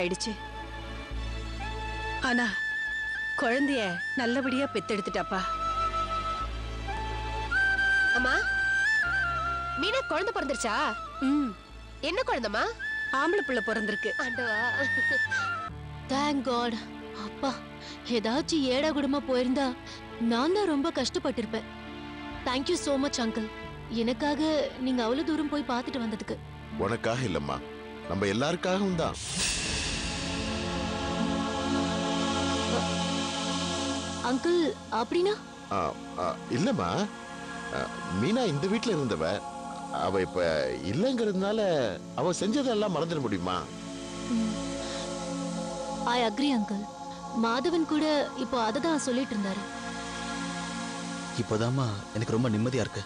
ஆயிடுச்சு. ஆனா குழந்தைய நல்லபடியா பெத்தெடுத்துட்டாப்பா. அம்மா, மீனா குழந்தை பிறந்துருச்சா? என்ன குழந்தைமா? ஆம்பளை பிள்ளை பிறந்திருக்கு. ஆண்டவா, தேங்க் காட். அப்பா, ஏதாச்சும் ஏடா குடும்பமா போயிருந்தா நான் தான் ரொம்ப கஷ்டப்பட்டிருப்பேன். Thank you so much uncle. எனக்காக நீங்க அவ்வளவு தூரம் போய் பார்த்துட்டு வந்ததுக்கு. உனக்காக இல்லம்மா, நம்ம எல்லாருக்காகவும் தான். அங்கிள் அப்படின்னா? இல்லம்மா, மீனா இந்த வீட்டுல இருந்தவ. அவ இப்ப இல்லங்கிறதுனால அவ செஞ்சதெல்லாம் மறந்துட முடியுமா? I agree uncle. மாதவன் கூட இப்போ அததான் சொல்லிட்டு இருந்தாரு. இப்போதாம்மா எனக்கு ரொம்ப நிம்மதியா இருக்கு.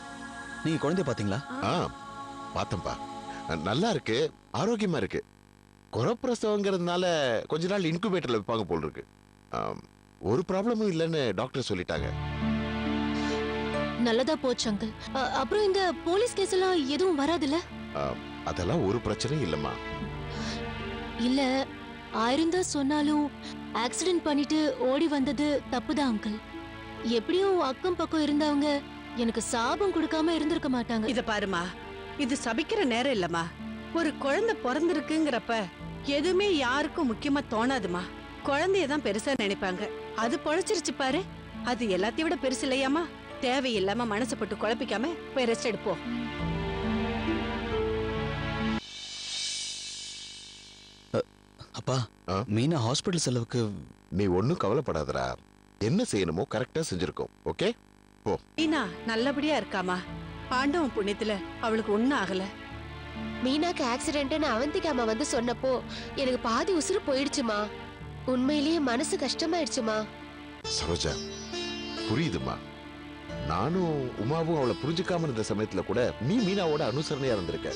நீங்க குழந்தைய பாத்தீங்களா? பார்த்தம்பா, நல்லா இருக்கு, ஆரோக்கியமா இருக்கு. குறப்பிரசவங்கிறதுனால கொஞ்ச நாள் இன்குபேட்டர்ல வைப்பாங்க போல் இருக்கு. ஒரு ப்ராப்ளமும் இல்லைன்னு டாக்டர் சொல்லிட்டாங்க. நல்லதா போச்சு அங்கிள். அப்புறம் இந்த போலீஸ் கேஸ் எல்லாம் எதுவும் வராதுல்ல? அதெல்லாம் ஒரு பிரச்சனையும் இல்லம்மா. இல்ல, ஆயிருந்தா சொன்னாலும் ஆக்சிடென்ட் பண்ணிட்டு ஓடி வந்தது தப்புதான் அங்கிள். எப்படியும் அக்கம் பக்கம் இருந்தவங்க எனக்கு சாபம் கொடுக்காம இருந்திருக்க மாட்டாங்க. இத பாருமா, இது சபிக்கிற நேரம் இல்லம்மா. ஒரு குழந்தை பிறந்திருக்குங்கிறப்ப எதுவுமே யாருக்கும் முக்கியமா தோணாதுமா. குழந்தையதான் பெருசா நினைப்பாங்க. அது பொழைச்சிருச்சு பாரு, அது எல்லாத்தையும் விட பெருசு இல்லையாமா? தேவையில்லாம மனசை போட்டு குழப்பிக்காம போய் ரெஸ்ட் எடுப்போம். அப்பா, மீனா ஹாஸ்பிடல் செலவுக்கு நீ ஒன்னும் கவலைப்படாதடா. என்ன செய்யணுமோ கரெக்டா செஞ்சிருக்கோம். ஓகே, போ. மீனா நல்லபடியா இருக்காமா. ஆண்டவன் புண்ணியத்துல அவளுக்கு ஒண்ணும் ஆகல. மீனாக்கு ஆக்சிடென்ட்னு அவந்திகா அம்மா வந்து சொன்னப்போ எனக்கு பாதி உசுறு போயிடுச்சுமா. உண்மையிலேயே மனசு கஷ்டமாயிடுச்சுமா. சரோஜா, புரியுதுமா. நானும் உமாவும் அவளை புரிஞ்சுக்காம இருந்த சமயத்துல கூட நீ மீனாவோட அனுசரணையா இருந்திருக்க.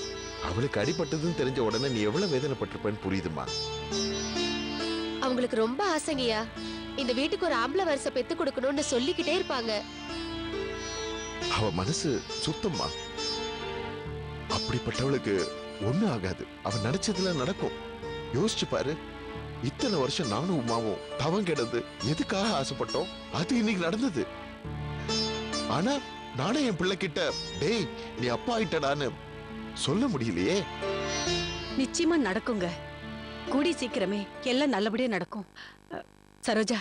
அவளுக்கு அடிபட்டதுன்னு தெரிஞ்ச உடனே நீ எவ்வளவு வேதனைப்பட்டிருப்பேன்னு புரியுதுமா. அவங்களுக்கு ரொம்ப ஆசைங்கய்யா, இந்த வீட்டுக்கு ஒரு ஆம்பளை வருஷம் பெத்து கொடுக்கணும்னு சொல்லிக்கிட்டே இருப்பாங்க. அவ மனசு சுத்தம்மா. அப்படிப்பட்டவளுக்கு ஒண்ணு ஆகாது. அவ நினைச்சதுல நடக்கும். யோசிச்சு பாரு, இத்தனை வருஷம் நானும் உமாவும் தவம் கெடுது எதுக்காக ஆசைப்பட்டோம், அது இன்னைக்கு நடந்தது. ஆனா நானே என் பிள்ளை கிட்ட டேய் நீ அப்பா ஆயிட்டடான்னு சொல்ல முடியலையே. நிச்சயமா நடக்குங்க. கூடி சீக்கிரமே எல்லாம் நல்லபடியா நடக்கும். சரோஜா,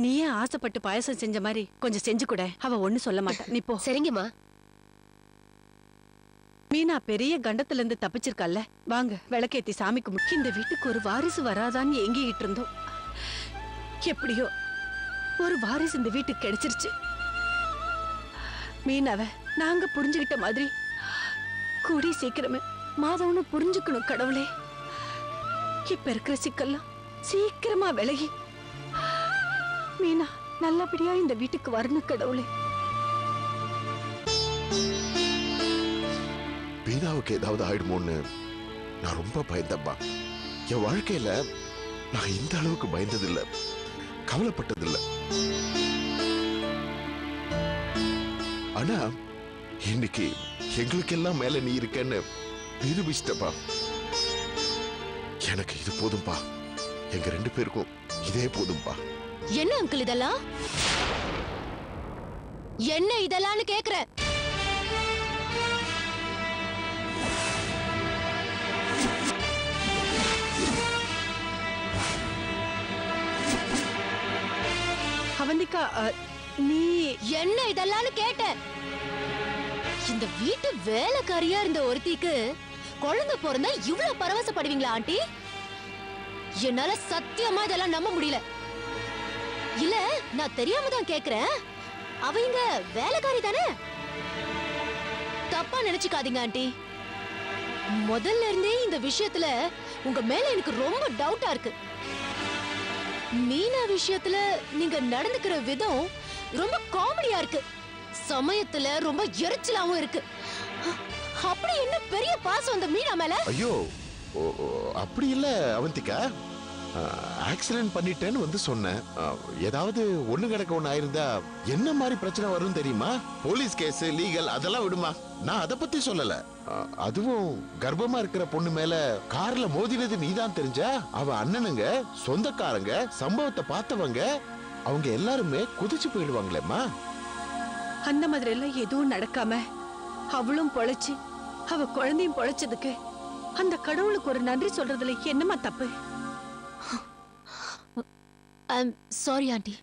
நீயே ஆசைப்பட்டு பாயசம் செஞ்ச மாதிரி கொஞ்சம் செஞ்சு கூட. அவ ஒண்ணு சொல்ல மாட்டா. நீ போ. சரிங்கம்மா. மீனா பெரிய கண்டத்துல இருந்து தப்பிச்சிருக்கல்ல. வாங்க விளக்கேத்தி சாமி கும்பிட்டு இந்த வீட்டுக்கு ஒரு வாரிசு வராதான்னு ஏங்கிட்டு இருந்தோம். எப்படியோ ஒரு வாரிசு இந்த வீட்டுக்கு கிடைச்சிருச்சு. மீனாவ நாங்க புரிஞ்சுகிட்ட மாதிரி கூடி சீக்கிரமே மாதவனு புரிஞ்சுக்கணும் கடவுளே. இப்ப இருக்கிற சிக்கல்லாம் சீக்கிரமா விலகி மீனா நல்லபடியா இந்த வீட்டுக்கு வரணும் கடவுளே. மீனாவுக்கு ஏதாவது ஆயிடுமோன்னு நான் ரொம்ப பயந்தப்பா. என் வாழ்க்கையில நான் இந்த அளவுக்கு பயந்ததில்லை, கவலைப்பட்டதில்லை. ஆனா இன்னைக்கு எங்களுக்கெல்லாம் மேல நீ இருக்கன்னு நிரூபிச்சிட்டப்பா. எனக்கு இது போதும்பா. எங்க ரெண்டு பேருக்கும் இதே போதும்பா. என்ன அங்கிள் இதெல்லாம்? என்ன இதெல்லாம்னு கேக்குறேன். அவந்திகா, நீ என்ன இதெல்லாம்னு கேட்டேன். இந்த வீட்டு வேலைக்காரியா இருந்த ஒருத்திக்கு குழந்தை பிறந்தா இவ்வளவு பரவசப்படுவீங்களா ஆண்டி? என்னால சத்தியமா இதெல்லாம் நம்ப முடியல. இல்ல, நான் தெரியாம தான் கேக்குறேன். அவங்க வேலைக்காரி தானே? தப்பா நினைச்சுக்காதீங்க ஆண்டி. முதல்ல இருந்தே இந்த விஷயத்துல உங்க மேல எனக்கு ரொம்ப டவுட்டா இருக்கு. மீனா விஷயத்துல நீங்க நடந்துக்கிற விதம் ரொம்ப காமெடியா இருக்கு. சமயத்துல ரொம்ப எரிச்சலாவும் இருக்கு. அப்படி என்ன பெரிய பாசம் அந்த மீனா மேல? ஐயோ, அப்படி இல்ல அவந்திகா. ஆக்சிடென்ட் பண்ணிட்டேன்னு வந்து சொன்னேன். ஏதாவது ஒண்ணு கிடக்க ஒண்ணு ஆயிருந்தா என்ன மாதிரி பிரச்சனை வரும் தெரியுமா? போலீஸ் கேஸ், லீகல் அதெல்லாம் விடுமா. நான் அதை பத்தி சொல்லல. அதுவும் கர்ப்பமா இருக்கிற பொண்ணு மேல கார்ல மோதினது நீதான் தெரிஞ்சா அவ அண்ணனுங்க, சொந்தக்காரங்க, சம்பவத்தை பார்த்தவங்க அவங்க எல்லாருமே குதிச்சு போயிடுவாங்களேம்மா. அந்த மாதிரி எல்லாம் எதுவும் நடக்காம அவளும் பொழைச்சு அவ குழந்தையும் பொழைச்சதுக்கு அந்த கடவுளுக்கு ஒரு நன்றி சொல்றதுல என்னமா தப்பு? I am sorry aunty.